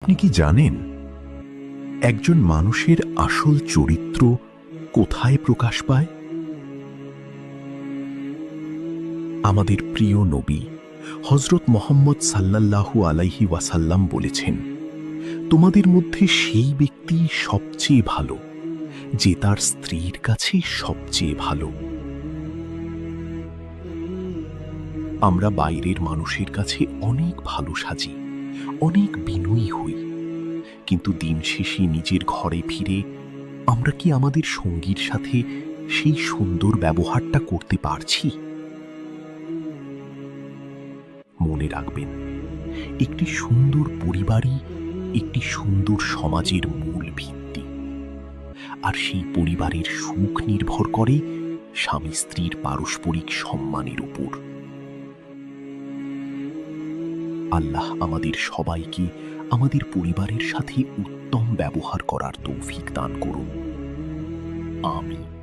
আপনি কি জানেন একজন মানুষের আসল চরিত্র কোথায় প্রকাশ পায়? আমাদের প্রিয় নবী হযরত মুহাম্মদ সাল্লাল্লাহু আলাইহি ওয়াসাল্লাম বলেছেন, তোমাদের মধ্যে সেই ব্যক্তি সবচেয়ে ভালো যে তার স্ত্রীর কাছে সবচেয়ে ভালো। আমরা বাইরের মানুষের কাছে অনেক ভালো সাজি, অনেক বিনয়ী হই, কিন্তু দিন শেষে নিজের ঘরে ফিরে আমরা কি আমাদের সঙ্গীর সাথে সেই সুন্দর ব্যবহারটা করতে পারছি? মনে রাখবেন, একটি সুন্দর পরিবারই একটি সুন্দর সমাজের মূল ভিত্তি। আর সেই পরিবারের সুখ নির্ভর করে স্বামী স্ত্রীর পারস্পরিক সম্মানের উপর। আল্লাহ আমাদের সবাইকে আমাদের পরিবারের সাথে উত্তম ব্যবহার করার তৌফিক দান করুন। আমিন।